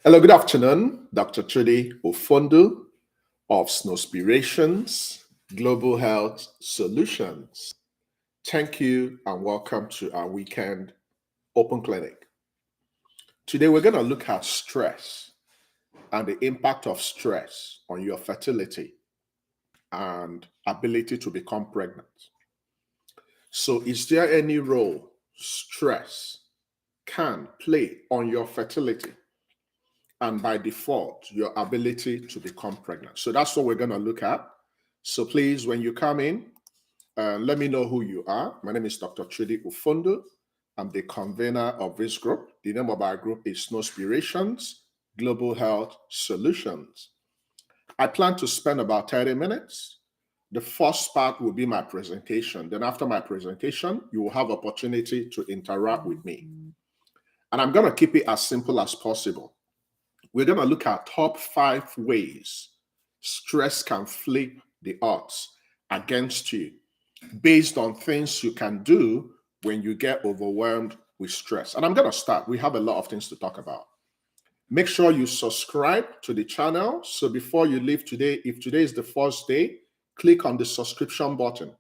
Hello, good afternoon. Dr. Trudy Ofondu of Snowspirations Global Health Solutions. Thank you and welcome to our weekend open clinic. Today, we're going to look at stress and the impact of stress on your fertility and ability to become pregnant. So, is there any role stress can play on your fertility? And by default, your ability to become pregnant. So that's what we're going to look at. So please, when you come in, let me know who you are. My name is Dr. Trudy Ufundu. I'm the convener of this group. The name of our group is Snowspirations Global Health Solutions. I plan to spend about 30 minutes. The first part will be my presentation. Then after my presentation, you will have opportunity to interact with me. And I'm going to keep it as simple as possible. We're going to look at top 5 ways stress can flip the odds against you based on things you can do when you get overwhelmed with stress. And I'm going to start. We have a lot of things to talk about. Make sure you subscribe to the channel. So before you leave today, if today is the first day, click on the subscription button.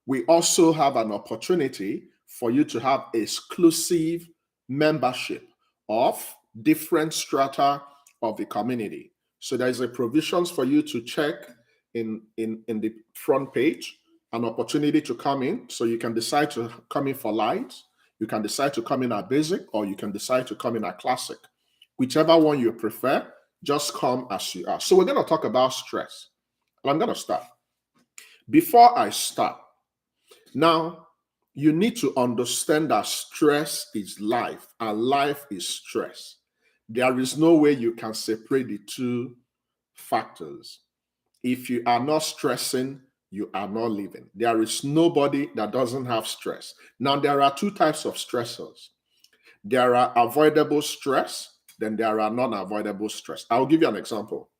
We also have an opportunity for you to have exclusive membership of different strata of the community. So there is a provisions for you to check in the front page, an opportunity to come in. So you can decide to come in for light, you can decide to come in at basic, or you can decide to come in at classic. Whichever one you prefer, just come as you are. So we're going to talk about stress. And I'm going to start. Before I start, now, you need to understand that stress is life and life is stress. There is no way you can separate the two factors. If you are not stressing, you are not living. There is nobody that doesn't have stress. Now, there are 2 types of stressors. There are avoidable stress, then there are non-avoidable stress. I'll give you an example.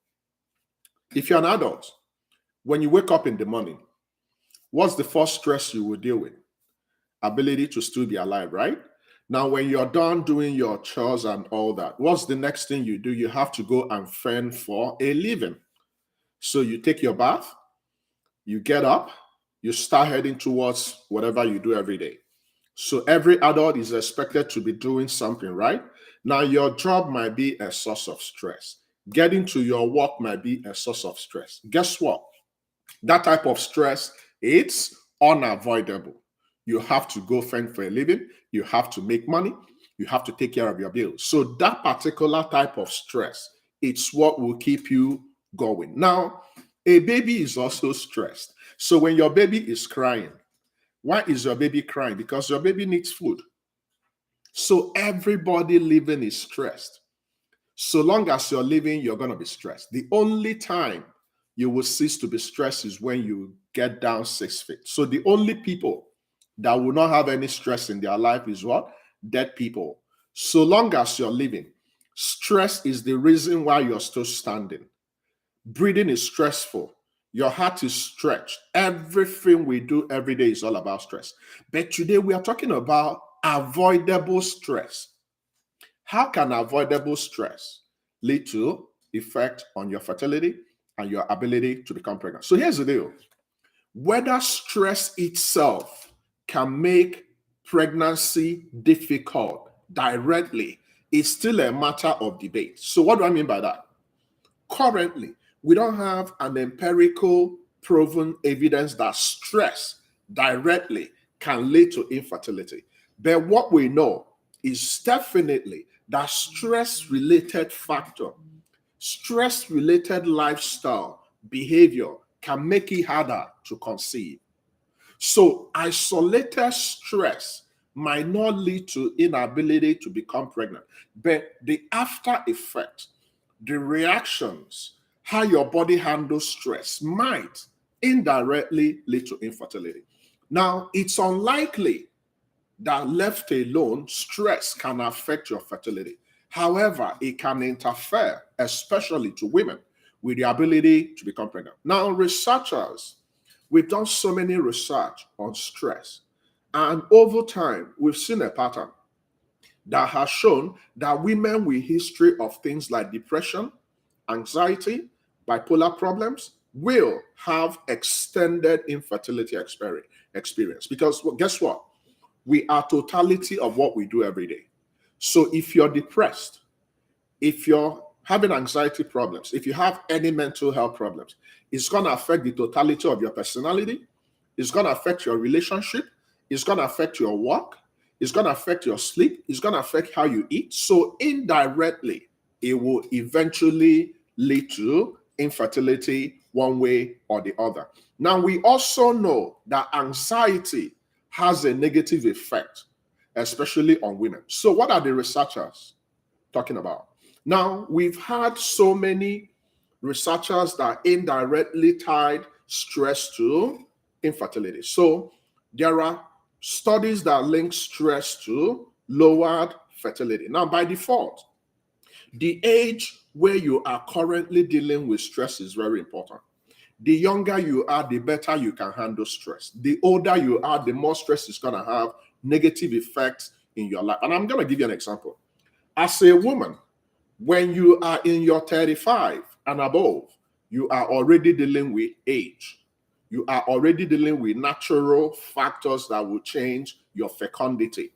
If you're an adult, when you wake up in the morning, what's the first stress you will deal with? Ability to still be alive, right? Now, when you're done doing your chores and all that, what's the next thing you do? You have to go and fend for a living. So you take your bath, you get up, you start heading towards whatever you do every day. So every adult is expected to be doing something, right? Now, your job might be a source of stress. Getting to your work might be a source of stress. Guess what? That type of stress, it's unavoidable. You have to go fend for a living. You have to make money. You have to take care of your bills. So that particular type of stress, it's what will keep you going. Now, a baby is also stressed. So when your baby is crying, why is your baby crying? Because your baby needs food. So everybody living is stressed. So long as you're living, you're going to be stressed. The only time you will cease to be stressed is when you get down 6 feet. So the only people that will not have any stress in their life is what? Dead people. So long as you're living, stress is the reason why you're still standing. Breathing is stressful. Your heart is stretched. Everything we do every day is all about stress. But today we are talking about avoidable stress. How can avoidable stress lead to effect on your fertility and your ability to become pregnant? So here's the deal. Whether stress itself can make pregnancy difficult directly is still a matter of debate. So what do I mean by that? Currently, we don't have an empirical proven evidence that stress directly can lead to infertility. But what we know is definitely that stress-related factor, stress-related lifestyle behavior can make it harder to conceive. So isolated stress might not lead to inability to become pregnant, but the after effect, the reactions, how your body handles stress might indirectly lead to infertility. Now, it's unlikely that left alone, stress can affect your fertility. However, it can interfere, especially to women, with the ability to become pregnant. Now, researchers, we've done so many research on stress, and over time, we've seen a pattern. that has shown that women with history of things like depression, anxiety, bipolar problems will have extended infertility experience. Because well, guess what? We are totality of what we do every day. So if you're depressed, if you're having anxiety problems, if you have any mental health problems, it's going to affect the totality of your personality. It's going to affect your relationship. It's going to affect your work. It's going to affect your sleep. It's going to affect how you eat. So indirectly, it will eventually lead to infertility one way or the other. Now, we also know that anxiety has a negative effect, especially on women. So what are the researchers talking about? Now, we've had so many researchers that indirectly tied stress to infertility. So there are studies that link stress to lowered fertility. Now, by default, the age where you are currently dealing with stress is very important. The younger you are, the better you can handle stress. The older you are, the more stress is going to have negative effects in your life. And I'm going to give you an example. As a woman, when you are in your 35 and above, you are already dealing with age. You are already dealing with natural factors that will change your fecundity.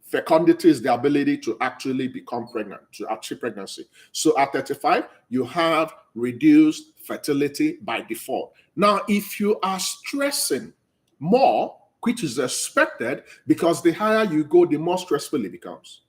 Fecundity is the ability to actually become pregnant, to achieve pregnancy. So at 35, you have reduced fertility by default. Now, if you are stressing more, which is expected, because the higher you go, the more stressful it becomes.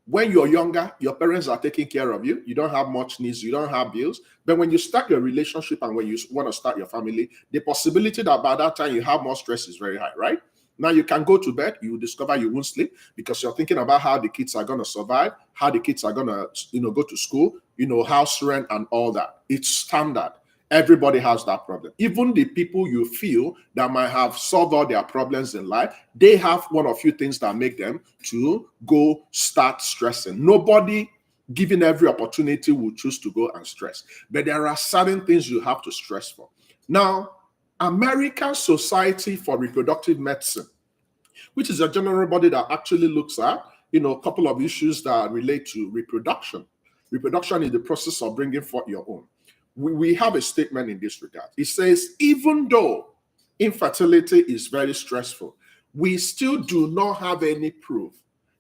When you're younger, your parents are taking care of you. You don't have much needs. You don't have bills. But when you start your relationship and when you want to start your family, the possibility that by that time you have more stress is very high, right? Now you can go to bed, you discover you won't sleep because you're thinking about how the kids are going to survive, how the kids are going to, go to school, house rent and all that. It's standard. Everybody has that problem. Even the people you feel that might have solved all their problems in life, they have one or few things that make them to go start stressing. Nobody given every opportunity will choose to go and stress. But there are certain things you have to stress for. Now, American Society for Reproductive Medicine, which is a general body that actually looks at, a couple of issues that relate to reproduction. Reproduction is the process of bringing forth your own. We have a statement in this regard. It says, even though infertility is very stressful, we still do not have any proof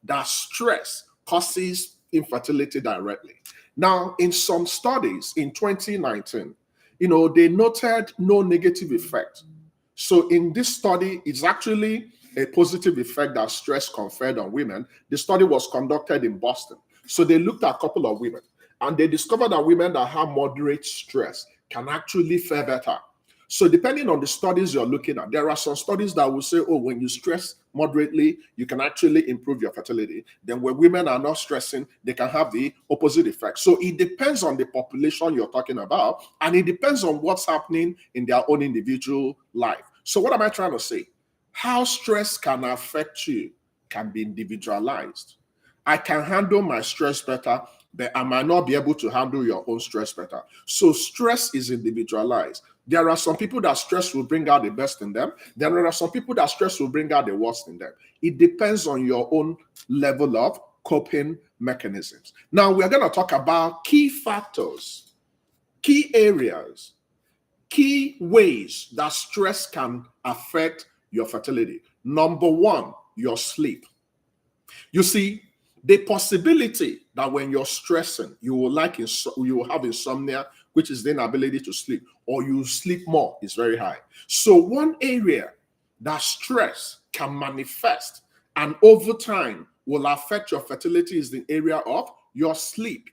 that stress causes infertility directly. Now, in some studies in 2019, they noted no negative effect. So in this study, it's actually a positive effect that stress conferred on women. The study was conducted in Boston. So they looked at a couple of women and they discovered that women that have moderate stress can actually fare better. So depending on the studies you're looking at, there are some studies that will say, oh, when you stress moderately, you can actually improve your fertility. Then when women are not stressing, they can have the opposite effect. So it depends on the population you're talking about, and it depends on what's happening in their own individual life. So what am I trying to say? How stress can affect you can be individualized. I can handle my stress better, but I might not be able to handle your own stress better. So stress is individualized. There are some people that stress will bring out the best in them. There are some people that stress will bring out the worst in them. It depends on your own level of coping mechanisms. Now, we're going to talk about key factors, key areas, key ways that stress can affect your fertility. Number one, your sleep. You see, the possibility that when you're stressing, you will have insomnia, which is the inability to sleep, or you sleep more, is very high. So one area that stress can manifest and over time will affect your fertility is the area of your sleep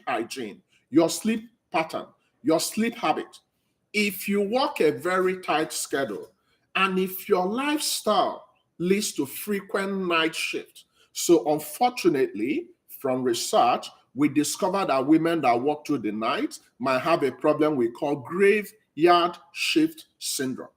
hygiene, your sleep pattern, your sleep habit. If you work a very tight schedule, and if your lifestyle leads to frequent night shift, so unfortunately, from research, we discovered that women that work through the night might have a problem we call graveyard shift syndrome.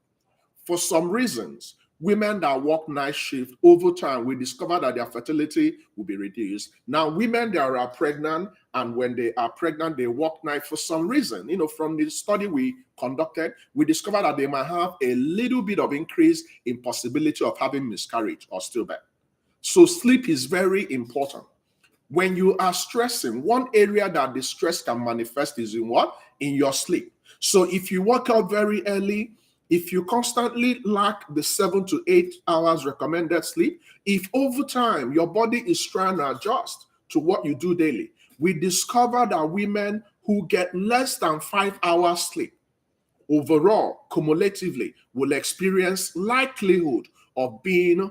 For some reasons, women that work night shift over time, we discover that their fertility will be reduced. Now, women that are pregnant, and when they are pregnant, they work night for some reason. From the study we conducted, we discovered that they might have a little bit of increase in possibility of having miscarriage or stillbirth. So sleep is very important. When you are stressing, one area that the stress can manifest is in what? In your sleep. So if you wake up very early, if you constantly lack the 7 to 8 hours recommended sleep, if over time your body is trying to adjust to what you do daily, we discovered that women who get less than 5 hours sleep overall, cumulatively, will experience likelihood of being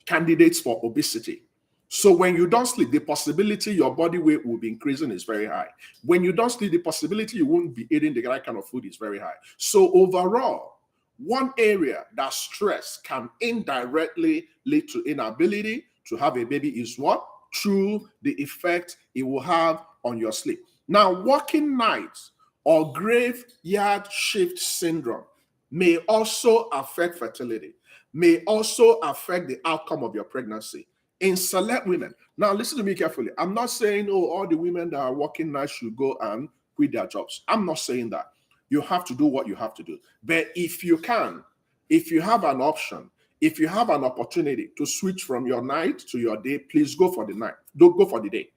candidates for obesity. So when you don't sleep, the possibility your body weight will be increasing is very high. When you don't sleep, the possibility you won't be eating the right kind of food is very high. So overall, one area that stress can indirectly lead to inability to have a baby is what? Through the effect it will have on your sleep. Now, working nights or graveyard shift syndrome may also affect fertility, may also affect the outcome of your pregnancy in select women. Now, listen to me carefully. I'm not saying, oh, all the women that are working nights should go and quit their jobs. I'm not saying that. You have to do what you have to do. But if you can, if you have an option, if you have an opportunity to switch from your night to your day, please go for the night. Don't go for the day.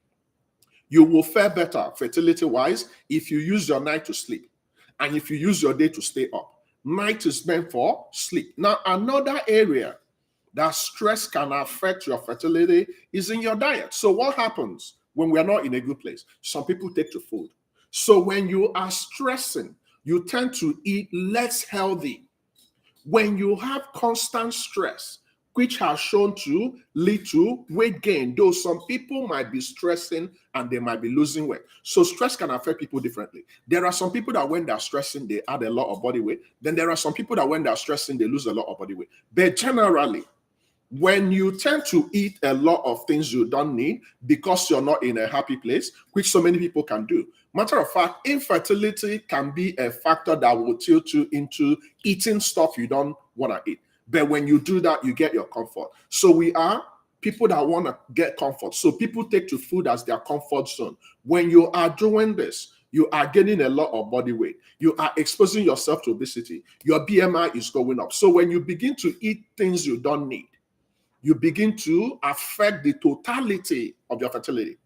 You will fare better fertility-wise if you use your night to sleep and if you use your day to stay up. Night is meant for sleep. Now, another area that stress can affect your fertility is in your diet. So what happens when we are not in a good place? Some people take to food. So when you are stressing, you tend to eat less healthy. When you have constant stress, which has shown to lead to weight gain, though some people might be stressing and they might be losing weight. So stress can affect people differently. There are some people that when they're stressing, they add a lot of body weight. Then there are some people that when they're stressing, they lose a lot of body weight. But generally, when you tend to eat a lot of things you don't need because you're not in a happy place, which so many people can do. Matter of fact, infertility can be a factor that will tilt you into eating stuff you don't want to eat. But when you do that, you get your comfort. So we are people that want to get comfort. So people take to food as their comfort zone. When you are doing this, you are gaining a lot of body weight. You are exposing yourself to obesity. Your BMI is going up. So when you begin to eat things you don't need, you begin to affect the totality of your fertility.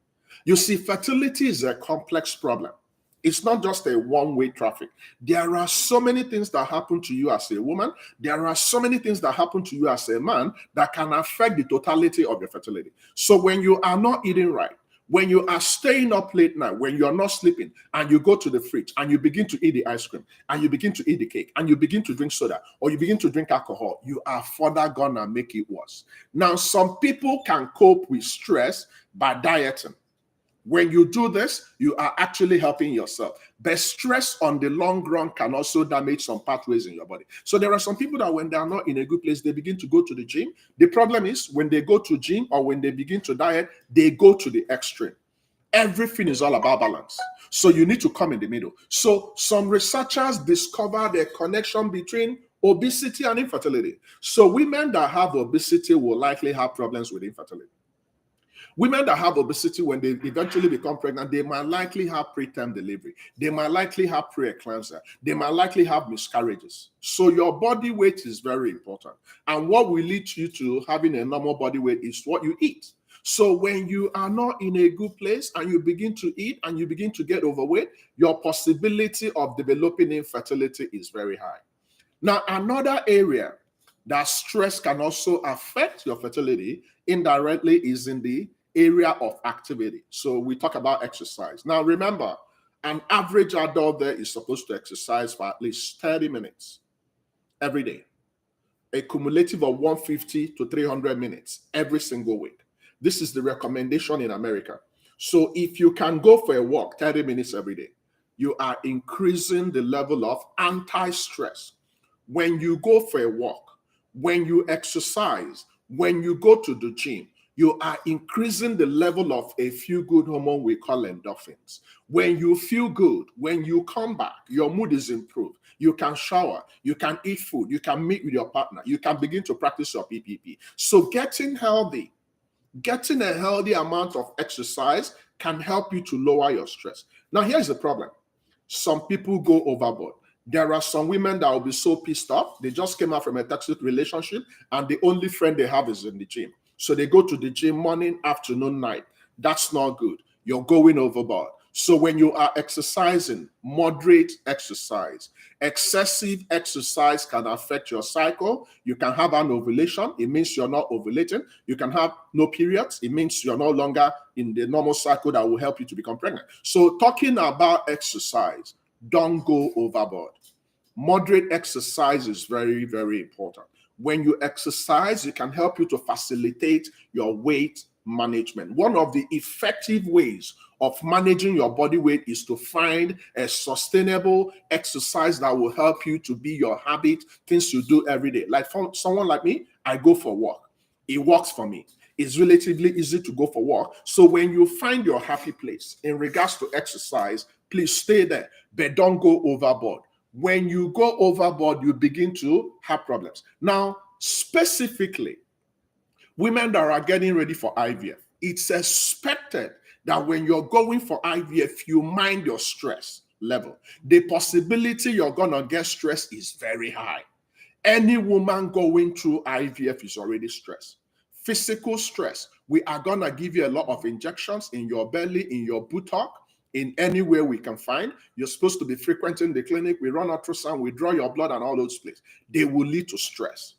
You see, fertility is a complex problem. It's not just a one-way traffic. There are so many things that happen to you as a woman. There are so many things that happen to you as a man that can affect the totality of your fertility. So when you are not eating right, when you are staying up late night, when you're not sleeping, and you go to the fridge and you begin to eat the ice cream, and you begin to eat the cake, and you begin to drink soda, or you begin to drink alcohol, you are further gonna make it worse. Now, some people can cope with stress by dieting. When you do this, you are actually helping yourself. But stress on the long run can also damage some pathways in your body. So there are some people that when they are not in a good place, they begin to go to the gym. The problem is when they go to gym or when they begin to diet, they go to the extreme. Everything is all about balance. So you need to come in the middle. So some researchers discovered a connection between obesity and infertility. So women that have obesity will likely have problems with infertility. Women that have obesity, when they eventually become pregnant, they might likely have preterm delivery. They might likely have preeclampsia. They might likely have miscarriages. So your body weight is very important. And what will lead you to having a normal body weight is what you eat. So when you are not in a good place and you begin to eat and you begin to get overweight, your possibility of developing infertility is very high. Now, another area that stress can also affect your fertility indirectly is in the area of activity. So we talk about exercise. Now remember, an average adult there is supposed to exercise for at least 30 minutes every day, a cumulative of 150 to 300 minutes every single week. This is the recommendation in America. So if you can go for a walk 30 minutes every day, you are increasing the level of anti-stress. When you go for a walk, when you exercise, when you go to the gym, you are increasing the level of a feel-good hormone we call endorphins. When you feel good, when you come back, your mood is improved. You can shower, you can eat food, you can meet with your partner, you can begin to practice your PPP. So getting healthy, getting a healthy amount of exercise can help you to lower your stress. Now, here's the problem. Some people go overboard. There are some women that will be so pissed off. They just came out from a toxic relationship and the only friend they have is in the gym. So they go to the gym morning, afternoon, night. That's not good. You're going overboard. So when you are exercising, moderate exercise. Excessive exercise can affect your cycle. You can have an ovulation. It means you're not ovulating. You can have no periods. It means you're no longer in the normal cycle that will help you to become pregnant. So talking about exercise, don't go overboard. Moderate exercise is very, very important. When you exercise, it can help you to facilitate your weight management. One of the effective ways of managing your body weight is to find a sustainable exercise that will help you to be your habit, things you do every day. Like for someone like me, I go for walk. It works for me. It's relatively easy to go for walk. So when you find your happy place in regards to exercise, please stay there, but don't go overboard. When you go overboard, you begin to have problems. Now, specifically, women that are getting ready for IVF, it's expected that when you're going for IVF, you mind your stress level. The possibility you're going to get stressed is very high. Any woman going through IVF is already stressed. Physical stress, we are going to give you a lot of injections in your belly, in your buttock, in anywhere we can find. You're supposed to be frequenting the clinic. We run ultrasound, we draw your blood and all those places. They will lead to stress.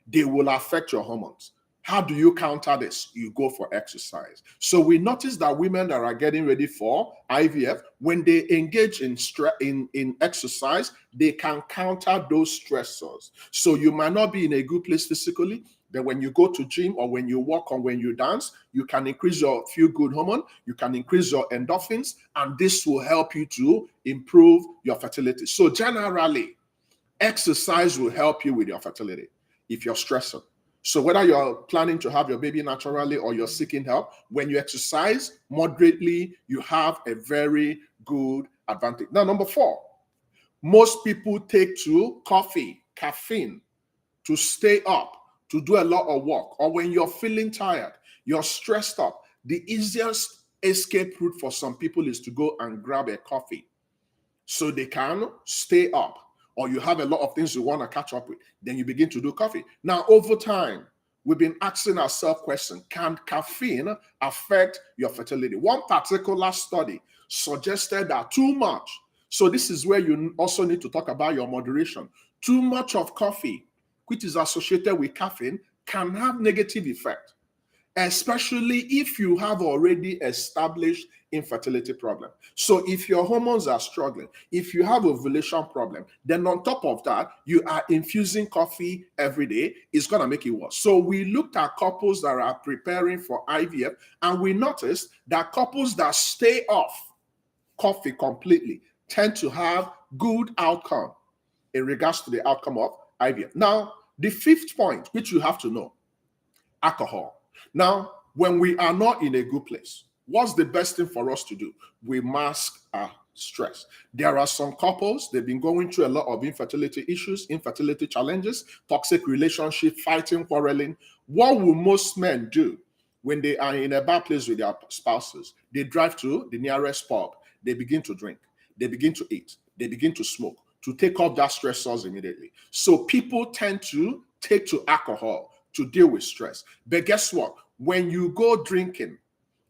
They will affect your hormones. How do you counter this? You go for exercise. So we notice that women that are getting ready for IVF, when they engage in exercise, they can counter those stressors. So you might not be in a good place physically, but when you go to gym or when you walk or when you dance, you can increase your feel-good hormone, you can increase your endorphins, and this will help you to improve your fertility. So generally, exercise will help you with your fertility if you're stressing. So whether you're planning to have your baby naturally or you're seeking help, when you exercise moderately, you have a very good advantage. Now, number 4, most people take to coffee, caffeine, to stay up, to do a lot of work, or when you're feeling tired, you're stressed up. The easiest escape route for some people is to go and grab a coffee so they can stay up. Or you have a lot of things you want to catch up with, then you begin to do coffee. Now, over time, we've been asking ourselves questions. Can caffeine affect your fertility? One particular study suggested that too much, so this is where you also need to talk about your moderation. Too much of coffee, which is associated with caffeine, can have negative effect, especially if you have already established infertility problem. So if your hormones are struggling, if you have ovulation problem, then on top of that, you are infusing coffee every day, it's going to make it worse. So we looked at couples that are preparing for IVF, and we noticed that couples that stay off coffee completely tend to have good outcome in regards to the outcome of IVF. Now, the 5th point, which you have to know, alcohol. Now, when we are not in a good place, what's the best thing for us to do? We mask our stress. There are some couples, they've been going through a lot of infertility issues, infertility challenges, toxic relationship, fighting, quarreling. What will most men do when they are in a bad place with their spouses? They drive to the nearest pub. They begin to drink. They begin to eat. They begin to smoke to take off that stressors immediately. So people tend to take to alcohol to deal with stress. But guess what? When you go drinking,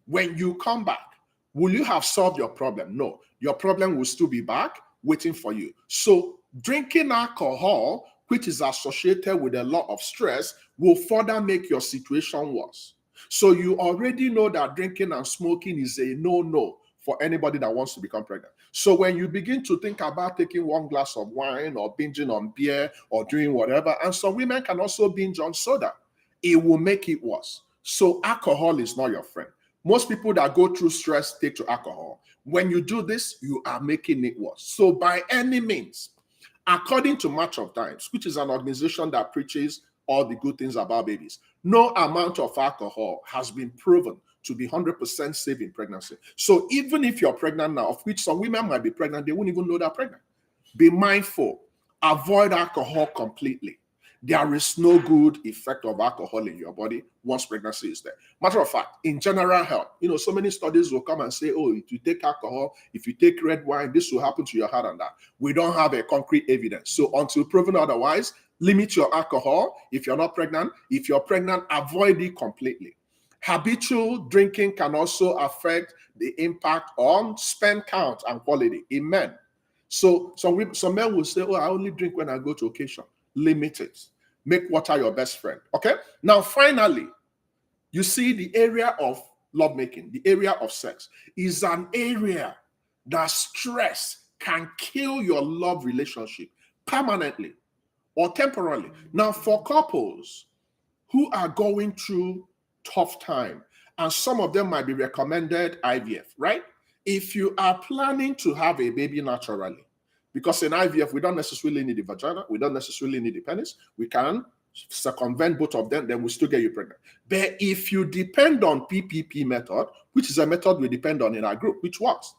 when you come back, will you have solved your problem? No. Your problem will still be back waiting for you. So drinking alcohol, which is associated with a lot of stress, will further make your situation worse. So you already know that drinking and smoking is a no-no for anybody that wants to become pregnant. So when you begin to think about taking one glass of wine or binging on beer or doing whatever, and some women can also binge on soda, it will make it worse. So alcohol is not your friend. Most people that go through stress take to alcohol. When you do this, you are making it worse. So by any means, according to March of Dimes, which is an organization that preaches all the good things about babies, no amount of alcohol has been proven to be 100% safe in pregnancy. So even if you're pregnant now, of which some women might be pregnant, they won't even know they're pregnant. Be mindful. Avoid alcohol completely. There is no good effect of alcohol in your body once pregnancy is there. Matter of fact, in general health, so many studies will come and say, oh, if you take alcohol, if you take red wine, this will happen to your heart and that. We don't have a concrete evidence. So until proven otherwise, limit your alcohol if you're not pregnant. If you're pregnant, avoid it completely. Habitual drinking can also affect the impact on sperm count and quality in men. So some men will say, oh, I only drink when I go to occasion. Limit it. Make water your best friend. Okay? Now, finally, you see the area of lovemaking, the area of sex, is an area that stress can kill your love relationship permanently or temporarily. Now, for couples who are going through tough time, and some of them might be recommended IVF, right? If you are planning to have a baby naturally, because in IVF, we don't necessarily need the vagina, we don't necessarily need the penis, we can circumvent both of them, then we still get you pregnant. But if you depend on PPP method, which is a method we depend on in our group, which works.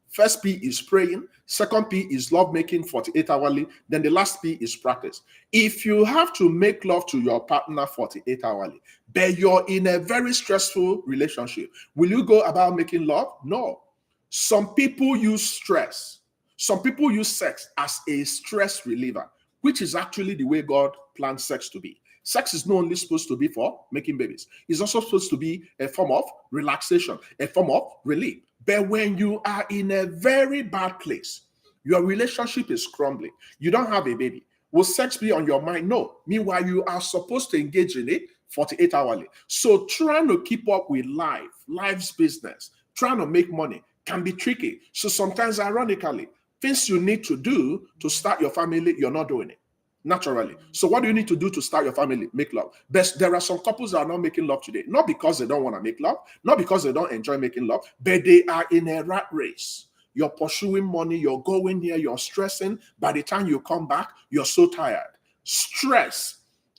First P is praying, second P is love making 48 hourly, then the last P is practice. If you have to make love to your partner 48 hourly, but you're in a very stressful relationship, will you go about making love? No. Some people use stress. Some people use sex as a stress reliever, which is actually the way God planned sex to be. Sex is not only supposed to be for making babies. It's also supposed to be a form of relaxation, a form of relief. But when you are in a very bad place, your relationship is crumbling, you don't have a baby, will sex be on your mind? No. Meanwhile, you are supposed to engage in it 48 hourly. So trying to keep up with life's business, trying to make money can be tricky. So sometimes, ironically, things you need to do to start your family, you're not doing it naturally. So what do you need to do to start your family? Make love. But there are some couples that are not making love today, not because they don't want to make love, not because they don't enjoy making love, but they are in a rat race. You're pursuing money, you're going here, you're stressing. By the time you come back, you're so tired. Stress,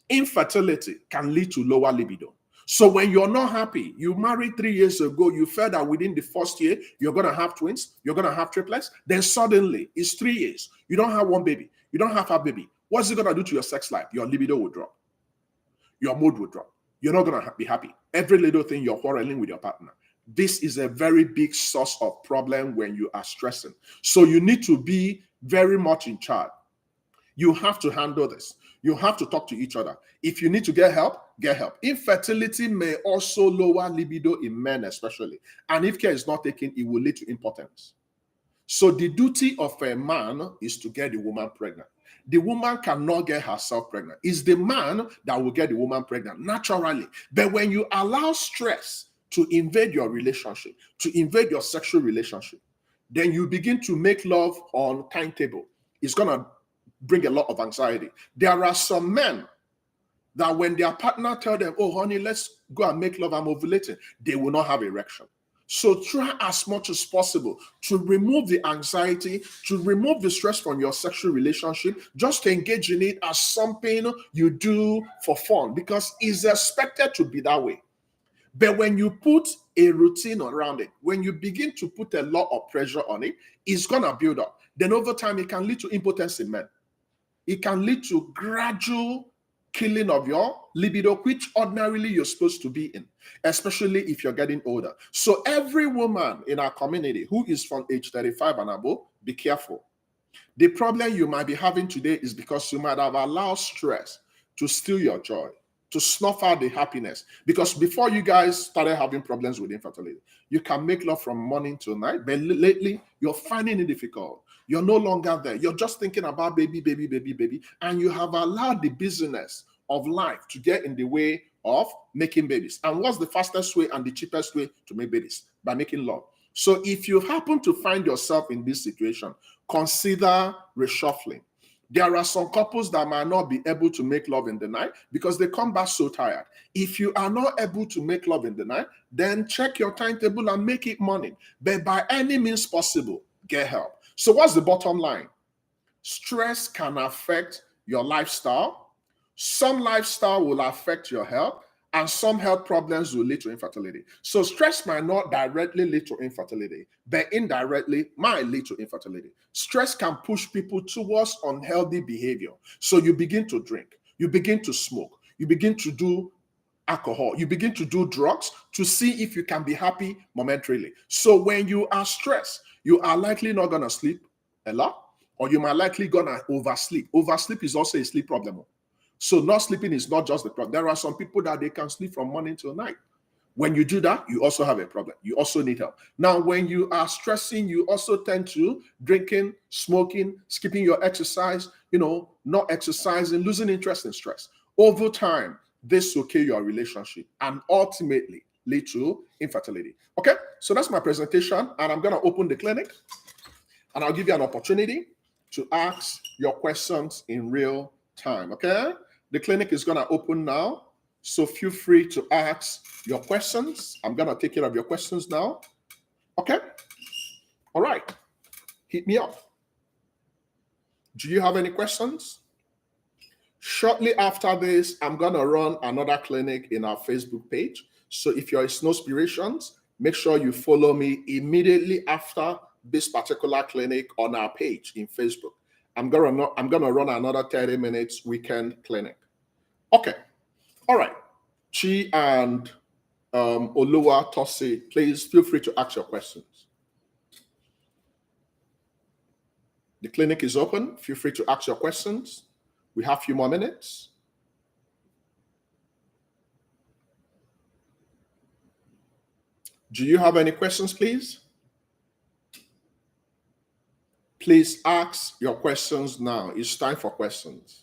infertility can lead to lower libido. So when you're not happy, you married 3 years ago, you felt that within the first year, you're going to have twins, you're going to have triplets. Then suddenly, it's 3 years. You don't have one baby. You don't have a baby. What's it going to do to your sex life? Your libido will drop. Your mood will drop. You're not going to be happy. Every little thing you're quarreling with your partner. This is a very big source of problem when you are stressing. So you need to be very much in charge. You have to handle this. You have to talk to each other. If you need to get help, get help. Infertility may also lower libido in men especially. And if care is not taken, it will lead to impotence. So the duty of a man is to get the woman pregnant. The woman cannot get herself pregnant. It's the man that will get the woman pregnant naturally. But when you allow stress to invade your relationship, to invade your sexual relationship, then you begin to make love on timetable. It's going to bring a lot of anxiety. There are some men that when their partner tell them, oh, honey, let's go and make love, I'm ovulating, they will not have erection. So try as much as possible to remove the anxiety, to remove the stress from your sexual relationship, just to engage in it as something you do for fun, because it's expected to be that way. But when you put a routine around it, when you begin to put a lot of pressure on it, it's going to build up. Then over time, it can lead to impotence in men. It can lead to gradual killing of your libido, which ordinarily you're supposed to be in, especially if you're getting older. So every woman in our community who is from age 35 and above, be careful. The problem you might be having today is because you might have allowed stress to steal your joy, to snuff out the happiness. Because before you guys started having problems with infertility, you can make love from morning till night, but lately you're finding it difficult. You're no longer there. You're just thinking about baby, baby, baby, baby. And you have allowed the business of life to get in the way of making babies. And what's the fastest way and the cheapest way to make babies? By making love. So if you happen to find yourself in this situation, consider reshuffling. There are some couples that might not be able to make love in the night because they come back so tired. If you are not able to make love in the night, then check your timetable and make it morning. But by any means possible, get help. So what's the bottom line? Stress can affect your lifestyle. Some lifestyle will affect your health, and some health problems will lead to infertility. So stress might not directly lead to infertility, but indirectly might lead to infertility. Stress can push people towards unhealthy behavior. So you begin to drink, you begin to smoke, you begin to do alcohol, you begin to do drugs to see if you can be happy momentarily. So when you are stressed, you are likely not going to sleep a lot, or you might likely going to oversleep. Oversleep is also a sleep problem. So not sleeping is not just the problem. There are some people that they can sleep from morning till night. When you do that, you also have a problem. You also need help. Now, when you are stressing, you also tend to drinking, smoking, skipping your exercise, not exercising, losing interest in stress. Over time, this will kill your relationship and ultimately lead to infertility. Okay, so that's my presentation, and I'm going to open the clinic, and I'll give you an opportunity to ask your questions in real time. Okay, the clinic is going to open now, so feel free to ask your questions. I'm going to take care of your questions now. Okay, all right, hit me up. Do you have any questions? Shortly after this, I'm going to run another clinic in our Facebook page. So if you're a Snowspirations, make sure you follow me immediately after this particular clinic on our page in Facebook. I'm gonna run another 30 minutes weekend clinic. Okay, all right. Chi and Oluwa Tosi, please feel free to ask your questions. The clinic is open. Feel free to ask your questions. We have a few more minutes. Do you have any questions, please? Please ask your questions now. It's time for questions.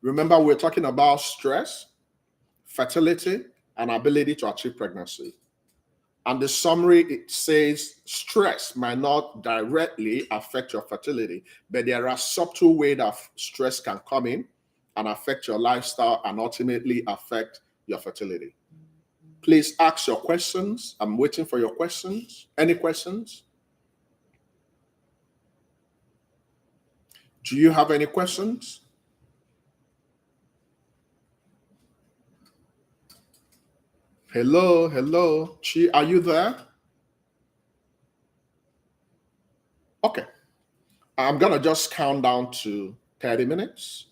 Remember, we're talking about stress, fertility, and ability to achieve pregnancy. And the summary, it says stress might not directly affect your fertility, but there are subtle ways that stress can come in and affect your lifestyle and ultimately affect your fertility. Please ask your questions. I'm waiting for your questions. Any questions? Do you have any questions? Hello, hello. Chi, are you there? Okay. I'm going to just count down to 30 minutes.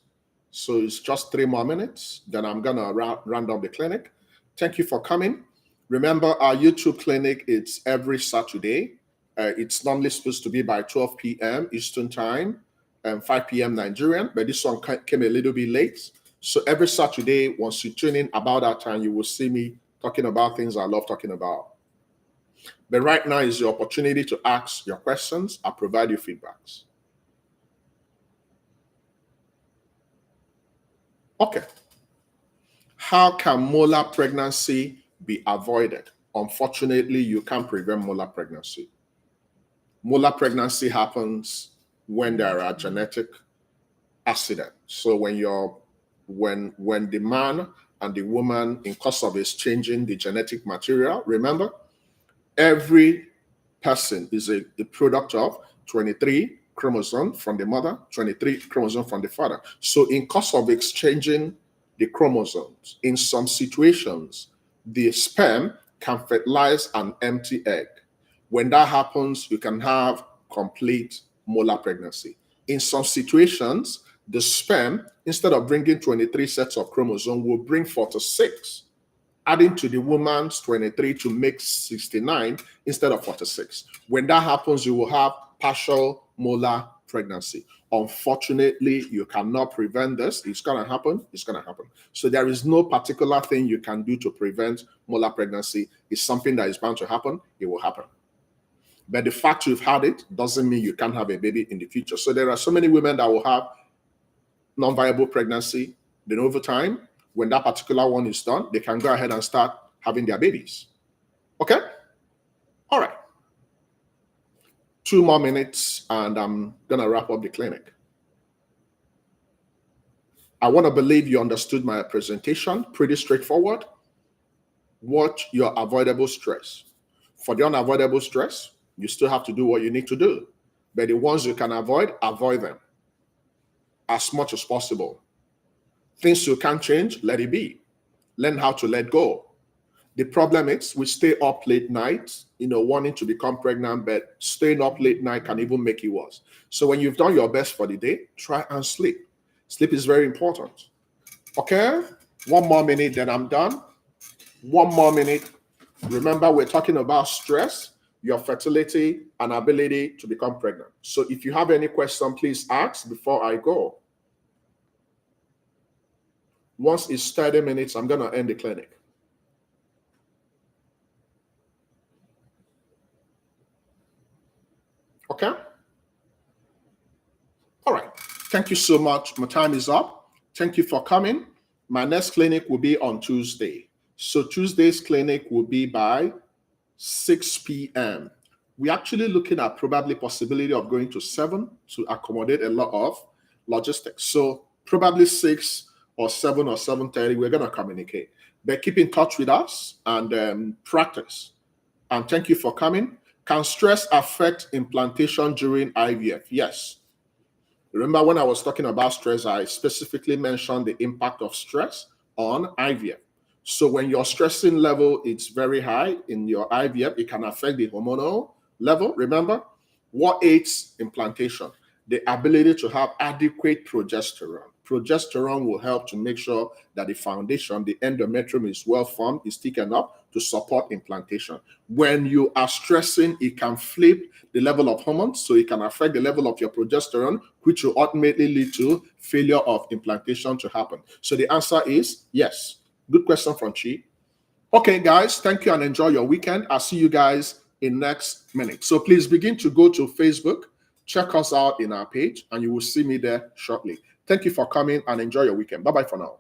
So it's just 3 more minutes. Then I'm going to round up the clinic. Thank you for coming. Remember, our YouTube clinic, it's every Saturday. It's normally supposed to be by 12 p.m. Eastern Time and 5 p.m. Nigerian, but this one came a little bit late. So every Saturday, once you tune in about that time, you will see me talking about things I love talking about. But right now is your opportunity to ask your questions. I'll provide you feedbacks. Okay. How can molar pregnancy be avoided? Unfortunately, you can't prevent molar pregnancy. Molar pregnancy happens when there are genetic accidents. So when the man and the woman, in course of exchanging the genetic material, remember, every person is a product of 23 chromosomes from the mother, 23 chromosomes from the father. So in course of exchanging the chromosomes, in some situations, the sperm can fertilize an empty egg. When that happens, you can have complete molar pregnancy. In some situations, the sperm, instead of bringing 23 sets of chromosomes, will bring 46, adding to the woman's 23 to make 69 instead of 46. When that happens, you will have partial molar pregnancy. Unfortunately, you cannot prevent this. It's going to happen. It's going to happen. So there is no particular thing you can do to prevent molar pregnancy. It's something that is bound to happen. It will happen. But the fact you've had it doesn't mean you can't have a baby in the future. So there are so many women that will have non-viable pregnancy. Then over time, when that particular one is done, they can go ahead and start having their babies. Okay? All right. 2 more minutes and I'm going to wrap up the clinic. I want to believe you understood my presentation. Pretty straightforward. Watch your avoidable stress. For the unavoidable stress, you still have to do what you need to do. But the ones you can avoid them as much as possible. Things you can't change, let it be. Learn how to let go. The problem is we stay up late nights, wanting to become pregnant, but staying up late night can even make it worse. So when you've done your best for the day, try and sleep. Sleep is very important. Okay? 1 more minute, then I'm done. 1 more minute. Remember, we're talking about stress, your fertility, and ability to become pregnant. So if you have any question, please ask before I go. Once it's 30 minutes, I'm going to end the clinic. Okay? All right. Thank you so much. My time is up. Thank you for coming. My next clinic will be on Tuesday. So Tuesday's clinic will be by 6 p.m. We're actually looking at probably possibility of going to 7 to accommodate a lot of logistics. So probably 6 or 7 or 7:30, we're going to communicate. But keep in touch with us and practice. And thank you for coming. Can stress affect implantation during IVF? Yes. Remember when I was talking about stress, I specifically mentioned the impact of stress on IVF. So when your stressing level is very high in your IVF, it can affect the hormonal level. Remember, what aids implantation? The ability to have adequate progesterone. Progesterone will help to make sure that the foundation, the endometrium, is well formed, is thick enough to support implantation. When you are stressing, it can flip the level of hormones, so it can affect the level of your progesterone, which will ultimately lead to failure of implantation to happen. So the answer is yes. Good question from Chi. Okay, guys, thank you and enjoy your weekend. I'll see you guys in next minute. So please begin to go to Facebook, check us out in our page, and you will see me there shortly. Thank you for coming and enjoy your weekend. Bye-bye for now.